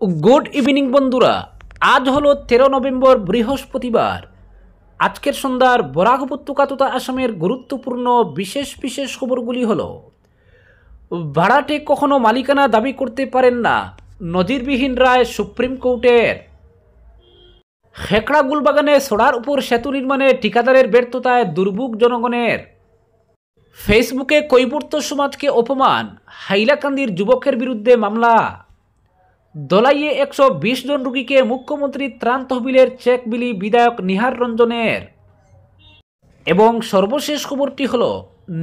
Good evening বন্ধুরা, আজ হলো 13 নভেম্বর বৃহস্পতিবার। আজকের সন্ধ্যার বরাক উপত্যকা তথা আসামের গুরুত্বপূর্ণ বিশেষ বিশেষ খবরগুলি হলো: ভাড়াটে কখনো মালিকানা দাবি করতে পারেন না, নজিরবিহীন রায় সুপ্রিম কোর্টের। খেকড়া গুলবাগানে সোড়ার উপর সেতু নির্মাণে ঠিকাদারের ব্যর্থতায় দুর্ভোগ জনগণের। ফেসবুকে কৈবর্ত সমাজকে অপমান, হাইলাকান্দির যুবকের বিরুদ্ধে মামলা। দলাইয়ে 120 জন রোগীকে মুখ্যমন্ত্রী ত্রাণ তহবিলের চেক বিলি বিধায়ক নিহার রঞ্জনের। এবং সর্বশেষ খবরটি হল,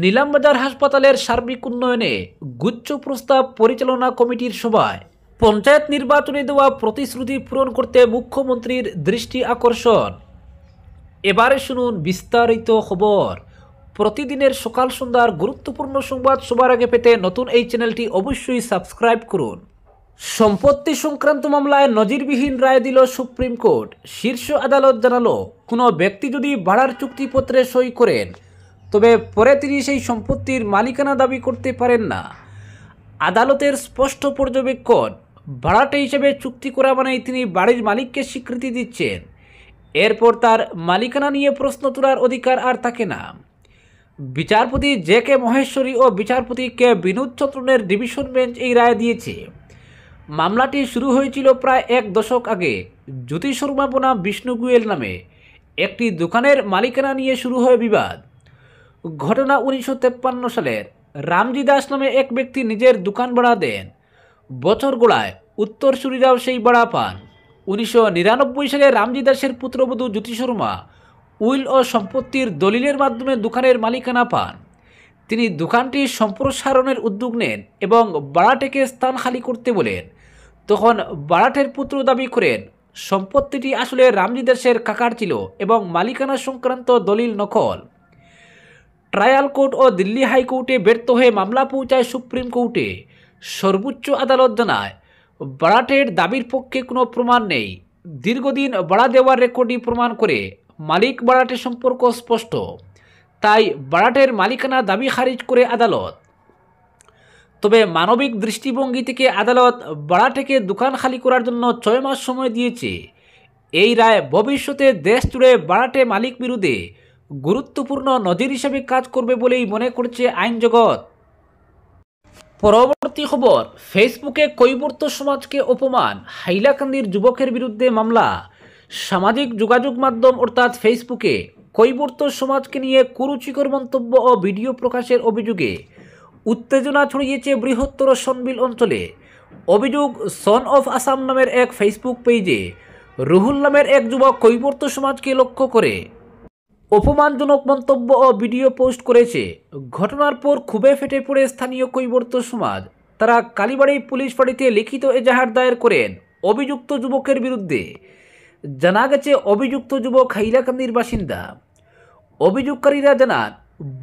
নিলামবাজার হাসপাতালের সার্বিক উন্নয়নে গুচ্ছ প্রস্তাব পরিচালনা কমিটির সভায়। পঞ্চায়েত নির্বাচনে দেওয়া প্রতিশ্রুতি পূরণ করতে মুখ্যমন্ত্রীর দৃষ্টি আকর্ষণ। এবারে শুনুন বিস্তারিত খবর। প্রতিদিনের সকাল সন্ধ্যার গুরুত্বপূর্ণ সংবাদ সবার আগে পেতে নতুন এই চ্যানেলটি অবশ্যই সাবস্ক্রাইব করুন। সম্পত্তি সংক্রান্ত মামলায় নজিরবিহীন রায় দিল সুপ্রিম কোর্ট। শীর্ষ আদালত জানালো, কোনো ব্যক্তি যদি ভাড়ার চুক্তিপত্রে সই করেন তবে পরে তিনি সেই সম্পত্তির মালিকানা দাবি করতে পারেন না। আদালতের স্পষ্ট পর্যবেক্ষণ, ভাড়াটে হিসেবে চুক্তি করা মানেই তিনি বাড়ির মালিককে স্বীকৃতি দিচ্ছেন। এরপর তার মালিকানা নিয়ে প্রশ্ন তোলার অধিকার আর থাকে না। বিচারপতি জে কে মহেশ্বরী ও বিচারপতি কে বিনোদ চন্দ্রনের ডিভিশন বেঞ্চ এই রায় দিয়েছে। মামলাটি শুরু হয়েছিল প্রায় এক দশক আগে। জ্যোতি শর্মা বনাম বিষ্ণু গোয়েল নামে একটি দোকানের মালিকানা নিয়ে শুরু হয় বিবাদ। ঘটনা 1953 সালের। রামজি দাস নামে এক ব্যক্তি নিজের দোকান ভাড়া দেন। বছর গোড়ায় উত্তরসূরিরাও সেই ভাড়া পান। 1999 সালে রামজি দাসের পুত্রবধূ জ্যোতি শর্মা উইল ও সম্পত্তির দলিলের মাধ্যমে দোকানের মালিকানা পান। তিনি দোকানটি সম্প্রসারণের উদ্যোগ নেন এবং ভাড়াটেকে স্থান খালি করতে বলেন। তখন ভাড়াটের পুত্র দাবি করেন সম্পত্তিটি আসলে রামজি দাসের কাকার ছিল এবং মালিকানা সংক্রান্ত দলিল নকল। ট্রায়াল কোর্ট ও দিল্লি হাইকোর্টে ব্যর্থ হয়ে মামলা পৌঁছায় সুপ্রিম কোর্টে। সর্বোচ্চ আদালত জানায়, ভাড়াটের দাবির পক্ষে কোনো প্রমাণ নেই। দীর্ঘদিন ভাড়া দেওয়ার রেকর্ডই প্রমাণ করে মালিক ভাড়াটে সম্পর্ক স্পষ্ট। তাই ভাড়াটের মালিকানা দাবি খারিজ করে আদালত। তবে মানবিক দৃষ্টিভঙ্গি থেকে আদালত ভাড়াটেকে দোকান খালি করার জন্য 6 মাস সময় দিয়েছে। এই রায় ভবিষ্যতে দেশ জুড়ে ভাড়াটে মালিক বিরুদ্ধে গুরুত্বপূর্ণ নজির হিসেবে কাজ করবে বলেই মনে করছে আইন জগৎ। পরবর্তী খবর, ফেসবুকে কৈবর্ত সমাজকে অপমান, হাইলাকান্দির যুবকের বিরুদ্ধে মামলা। সামাজিক যোগাযোগ মাধ্যম অর্থাৎ ফেসবুকে কৈবর্ত সমাজকে নিয়ে কুরুচিকর মন্তব্য ও ভিডিও প্রকাশের অভিযোগে উত্তেজনা ছড়িয়েছে বৃহত্তর সনবিল অঞ্চলে। অভিযোগ, সন অফ আসাম নামের এক ফেসবুক পেজে রুহুল নামের এক যুবক কৈবর্ত সমাজকে লক্ষ্য করে অপমানজনক মন্তব্য ও ভিডিও পোস্ট করেছে। ঘটনার পর ক্ষোভে ফেটে পড়ে স্থানীয় কৈবর্ত সমাজ। তারা কালীবাড়ি পুলিশ ফাঁড়িতে লিখিত এজাহার দায়ের করেন অভিযুক্ত যুবকের বিরুদ্ধে। জানা গেছে, অভিযুক্ত যুবক হাইলাকান্দির বাসিন্দা। অভিযোগকারীরা জানান,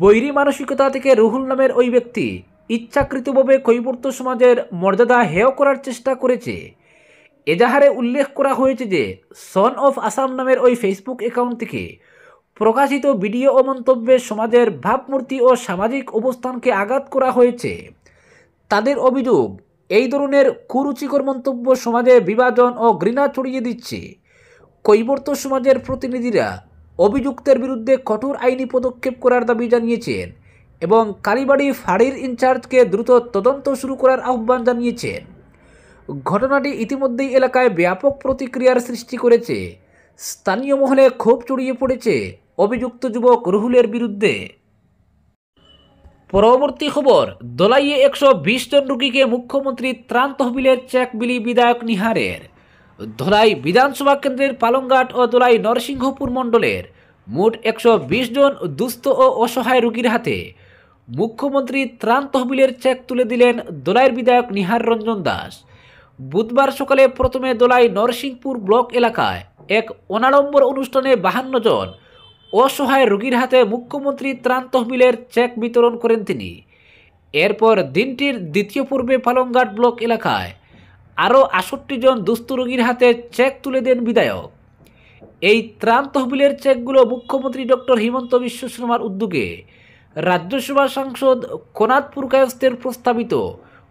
বৈরী মানসিকতা থেকে রুহুল নামের ওই ব্যক্তি ইচ্ছাকৃতভাবে কৈবর্ত সমাজের মর্যাদা হেয় করার চেষ্টা করেছে। এজাহারে উল্লেখ করা হয়েছে যে সন অফ আসাম নামের ওই ফেসবুক অ্যাকাউন্ট থেকে প্রকাশিত ভিডিও ও মন্তব্যে সমাজের ভাবমূর্তি ও সামাজিক অবস্থানকে আঘাত করা হয়েছে। তাদের অভিযোগ, এই ধরনের কুরুচিকর মন্তব্য সমাজে বিভাজন ও ঘৃণা ছড়িয়ে দিচ্ছে। কৈবর্ত সমাজের প্রতিনিধিরা অভিযুক্তের বিরুদ্ধে কঠোর আইনি পদক্ষেপ করার দাবি জানিয়েছেন এবং কালীবাড়ি ফাঁড়ির ইনচার্জকে দ্রুত তদন্ত শুরু করার আহ্বান জানিয়েছেন। ঘটনাটি ইতিমধ্যেই এলাকায় ব্যাপক প্রতিক্রিয়ার সৃষ্টি করেছে। স্থানীয় মহলে ক্ষোভ ছড়িয়ে পড়েছে অভিযুক্ত যুবক রুহুলের বিরুদ্ধে। পরবর্তী খবর, দলাইয়ে 120 জন রোগীকে মুখ্যমন্ত্রী ত্রাণ তহবিলের চেক বিলি বিধায়ক নিহারের। ধলাই বিধানসভা কেন্দ্রের পালংঘাট ও ধলাই নরসিংহপুর মণ্ডলের মোট 120 জন দুস্থ ও অসহায় রোগীর হাতে মুখ্যমন্ত্রী ত্রাণ তহবিলের চেক তুলে দিলেন ধলাইয়ের বিধায়ক নিহার রঞ্জন দাস। বুধবার সকালে প্রথমে ধলাই নরসিংপুর ব্লক এলাকায় এক অনাড়ম্বর অনুষ্ঠানে 52 জন অসহায় রোগীর হাতে মুখ্যমন্ত্রী ত্রাণ তহবিলের চেক বিতরণ করেন তিনি। এরপর দিনটির দ্বিতীয় পর্বে পালংঘাট ব্লক এলাকায় আরও 68 জন দুস্থ রোগীর হাতে চেক তুলে দেন বিধায়ক। এই ত্রাণ তহবিলের চেকগুলো মুখ্যমন্ত্রী ডক্টর হিমন্ত বিশ্ব শর্মার উদ্যোগে রাজ্যসভা সাংসদ কোনাদ পুরকায়স্থের প্রস্তাবিত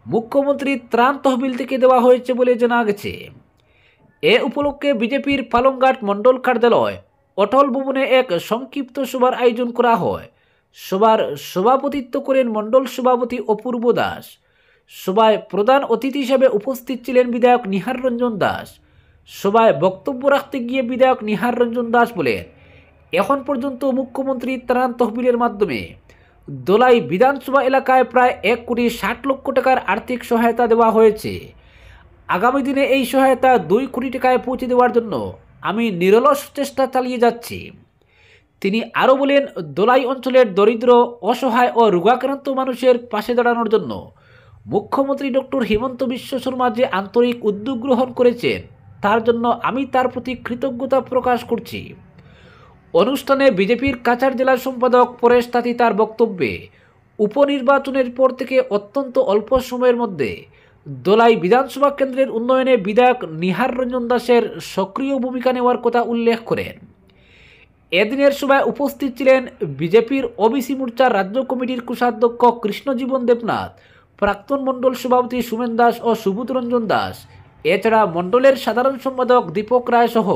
মুখ্যমন্ত্রীর ত্রাণ তহবিল থেকে দেওয়া হয়েছে বলে জানা গেছে। এ উপলক্ষে বিজেপির পালংঘাট মণ্ডল কার্যালয় অটল ভবনে এক সংক্ষিপ্ত সভার আয়োজন করা হয়। সভার সভাপতিত্ব করেন মণ্ডল সভাপতি অপূর্ব দাস। সভায় প্রধান অতিথি হিসেবে উপস্থিত ছিলেন বিধায়ক নিহার রঞ্জন দাস। সভায় বক্তব্য রাখতে গিয়ে বিধায়ক নিহার রঞ্জন দাস বলেন, এখন পর্যন্ত মুখ্যমন্ত্রী ত্রাণ তহবিলের মাধ্যমে দোলাই বিধানসভা এলাকায় প্রায় 1,60,00,000 টাকার আর্থিক সহায়তা দেওয়া হয়েছে। আগামী দিনে এই সহায়তা 2 কোটি টাকায় পৌঁছে দেওয়ার জন্য আমি নিরলস চেষ্টা চালিয়ে যাচ্ছি। তিনি আরও বলেন, দোলাই অঞ্চলের দরিদ্র, অসহায় ও রোগাক্রান্ত মানুষের পাশে দাঁড়ানোর জন্য মুখ্যমন্ত্রী ডক্টর হিমন্ত বিশ্ব শর্মা যে আন্তরিক উদ্যোগ গ্রহণ করেছেন তার জন্য আমি তার প্রতি কৃতজ্ঞতা প্রকাশ করছি। অনুষ্ঠানে বিজেপির কাছাড় জেলা সম্পাদক পরেশ তাঁতি তার বক্তব্যে উপনির্বাচনের পর থেকে অত্যন্ত অল্প সময়ের মধ্যে দোলাই বিধানসভা কেন্দ্রের উন্নয়নে বিধায়ক নিহার রঞ্জন দাসের সক্রিয় ভূমিকা নেওয়ার কথা উল্লেখ করেন। এদিনের সভায় উপস্থিত ছিলেন বিজেপির ওবিসি মোর্চার রাজ্য কমিটির কোষাধ্যক্ষ কৃষ্ণজীবন দেবনাথ, প্রাক্তন মণ্ডল সভাপতি সুমেন দাস ও সুবোধ রঞ্জন দাস, এছাড়া মণ্ডলের সাধারণ সম্পাদক দীপক রায় সহ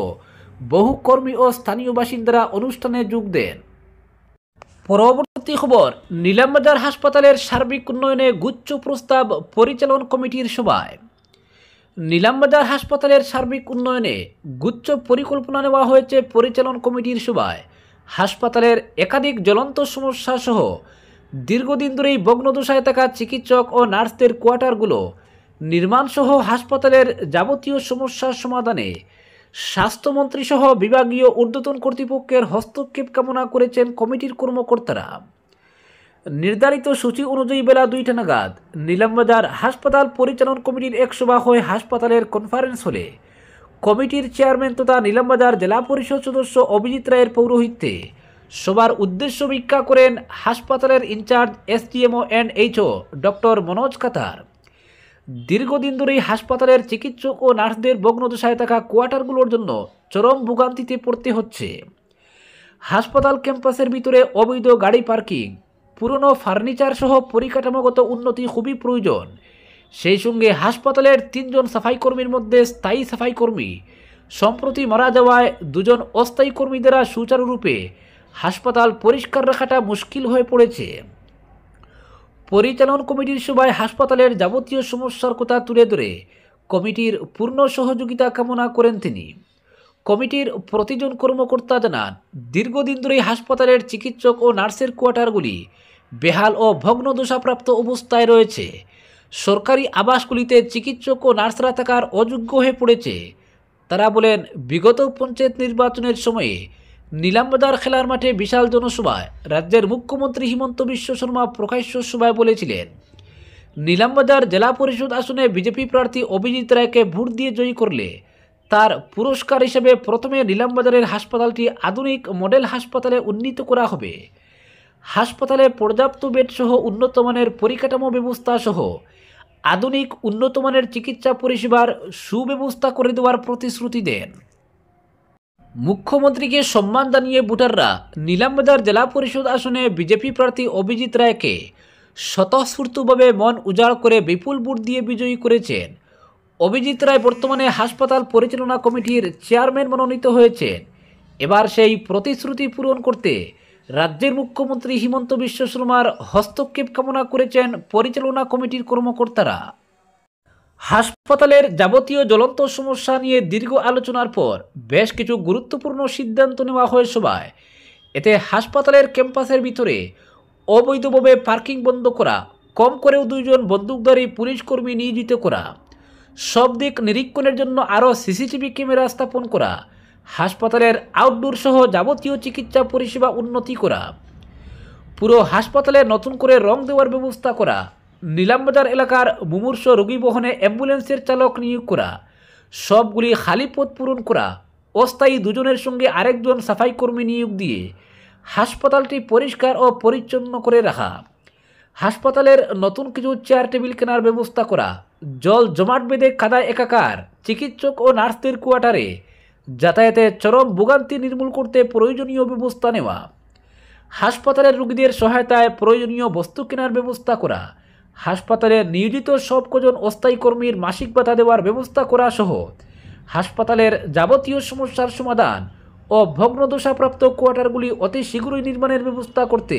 বহু কর্মী ও স্থানীয় বাসিন্দারা অনুষ্ঠানে যোগ দেন। পরবর্তী খবর, নিলামবাজার হাসপাতালের সার্বিক উন্নয়নে গুচ্ছ প্রস্তাব পরিচালন কমিটির সভায়। নিলামবাজার হাসপাতালের সার্বিক উন্নয়নে গুচ্ছ পরিকল্পনা নেওয়া হয়েছে পরিচালন কমিটির সভায়। হাসপাতালের একাধিক জ্বলন্ত সমস্যা সহ দীর্ঘদিন ধরেই ভগ্নদশায় থাকা চিকিৎসক ও নার্সদের কোয়ার্টারগুলো নির্মাণ সহ হাসপাতালের যাবতীয় সমস্যার সমাধানে স্বাস্থ্যমন্ত্রী সহ বিভাগীয় ঊর্ধ্বতন কর্তৃপক্ষের হস্তক্ষেপ কামনা করেছেন কমিটির কর্মকর্তারা। নির্ধারিত সূচি অনুযায়ী বেলা 2টা নাগাদ নিলামবাজার হাসপাতাল পরিচালন কমিটির এক সভা হয় হাসপাতালের কনফারেন্স হলে। কমিটির চেয়ারম্যান তথা নিলামবাজার জেলা পরিষদ সদস্য অভিজিৎ রায়ের পৌরোহিত্যে সভার উদ্দেশ্য ব্যাখ্যা করেন হাসপাতালের in-charge SDMO and HO doctor Manoj Katar. দীর্ঘদিন ধরেই হাসপাতালের চিকিৎসক ও নার্সদের ভগ্নদশায় থাকা কোয়ার্টারগুলোর জন্য চরম ভোগান্তিতে পড়তে হচ্ছে। হাসপাতাল ক্যাম্পাসের ভিতরে অবৈধ গাড়ি পার্কিং, পুরনো ফার্নিচার সহ পরিকাঠামোগত উন্নতি খুবই প্রয়োজন। সেই সঙ্গে হাসপাতালের 3 জন সাফাই কর্মীর মধ্যে স্থায়ী সাফাই কর্মী সম্প্রতি মারা যাওয়ায় 2 জন অস্থায়ী কর্মী দ্বারা সুচারুরূপে হাসপাতাল পরিষ্কার রাখাটা মুশকিল হয়ে পড়েছে। পরিচালন কমিটির সভায় হাসপাতালের যাবতীয় সমস্যার কথা তুলে ধরে কমিটির পূর্ণ সহযোগিতা কামনা করেন তিনি। কমিটির প্রতিজন কর্মকর্তা জানান, দীর্ঘদিন ধরেই হাসপাতালের চিকিৎসক ও নার্সের কোয়ার্টারগুলি বেহাল ও ভগ্নদশাপ্রাপ্ত অবস্থায় রয়েছে। সরকারি আবাসগুলিতে চিকিৎসক ও নার্সরা থাকার অযোগ্য হয়ে পড়েছে। তারা বলেন, বিগত পঞ্চায়েত নির্বাচনের সময়ে নিলামবাজার খেলার মাঠে বিশাল জনসভায় রাজ্যের মুখ্যমন্ত্রী হিমন্ত বিশ্ব শর্মা প্রকাশ্য সভায় বলেছিলেন, নিলামবাজার জেলা পরিষদ আসনে বিজেপি প্রার্থী অভিজিৎ রায়কে ভোট দিয়ে জয়ী করলে তার পুরস্কার হিসেবে প্রথমে নিলামবাজারের হাসপাতালটি আধুনিক মডেল হাসপাতালে উন্নীত করা হবে। হাসপাতালে পর্যাপ্ত বেড সহ উন্নতমানের পরিকাঠামো ব্যবস্থা সহ আধুনিক উন্নতমানের চিকিৎসা পরিষেবার সুব্যবস্থা করে দেওয়ার প্রতিশ্রুতি দেন। মুখ্যমন্ত্রীকে সম্মান জানিয়ে ভোটাররা নিলামবাজার জেলা পরিষদ আসনে বিজেপি প্রার্থী অভিজিৎ রায়কে স্বতঃস্ফূর্তভাবে মন উজাড় করে বিপুল ভোট দিয়ে বিজয়ী করেছেন। অভিজিৎ রায় বর্তমানে হাসপাতাল পরিচালনা কমিটির চেয়ারম্যান মনোনীত হয়েছেন। এবার সেই প্রতিশ্রুতি পূরণ করতে রাজ্যের মুখ্যমন্ত্রী হিমন্ত বিশ্ব শর্মার হস্তক্ষেপ কামনা করেছেন পরিচালনা কমিটির কর্মকর্তারা। হাসপাতালের যাবতীয় জ্বলন্ত সমস্যা নিয়ে দীর্ঘ আলোচনার পর বেশ কিছু গুরুত্বপূর্ণ সিদ্ধান্ত নেওয়া হয় সভায়। এতে হাসপাতালের ক্যাম্পাসের ভিতরে অবৈধভাবে পার্কিং বন্ধ করা, কম করেও 2 জন বন্দুকধারী পুলিশ কর্মী নিয়োজিত করা, সব দিক নিরীক্ষণের জন্য আরও সিসিটিভি ক্যামেরা স্থাপন করা, হাসপাতালের আউটডোর সহ যাবতীয় চিকিৎসা পরিষেবা উন্নতি করা, পুরো হাসপাতালে নতুন করে রং দেওয়ার ব্যবস্থা করা, নিলামবাজার এলাকার মুমূর্ষ রোগী বহনে অ্যাম্বুলেন্সের চালক নিয়োগ করা, সবগুলি খালি পদ পূরণ করা, অস্থায়ী 2 জনের সঙ্গে আরেকজন সাফাই কর্মী নিয়োগ দিয়ে হাসপাতালটি পরিষ্কার ও পরিচ্ছন্ন করে রাখা, হাসপাতালের নতুন কিছু চেয়ার টেবিল কেনার ব্যবস্থা করা, জল জমাট বেঁধে কাদায় একাকার চিকিৎসক ও নার্সদের কোয়ার্টারে যাতায়াতে চরম ভোগান্তি নির্মূল করতে প্রয়োজনীয় ব্যবস্থা নেওয়া, হাসপাতালের রোগীদের সহায়তায় প্রয়োজনীয় বস্তু কেনার ব্যবস্থা করা, হাসপাতালে নিয়োজিত সব কজন অস্থায়ী কর্মীর মাসিক ভাতা দেওয়ার ব্যবস্থা করা সহ হাসপাতালের যাবতীয় সমস্যার সমাধান ও ভগ্নদশাপ্রাপ্ত কোয়ার্টারগুলি অতি শীঘ্রই নির্মাণের ব্যবস্থা করতে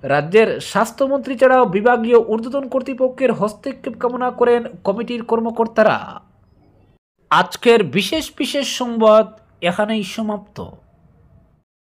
রাজ্যের স্বাস্থ্যমন্ত্রী ছাড়াও বিভাগীয় ঊর্ধ্বতন কর্তৃপক্ষের হস্তক্ষেপ কামনা করেন কমিটির কর্মকর্তারা। আজকের বিশেষ সংবাদ এখানেই সমাপ্ত।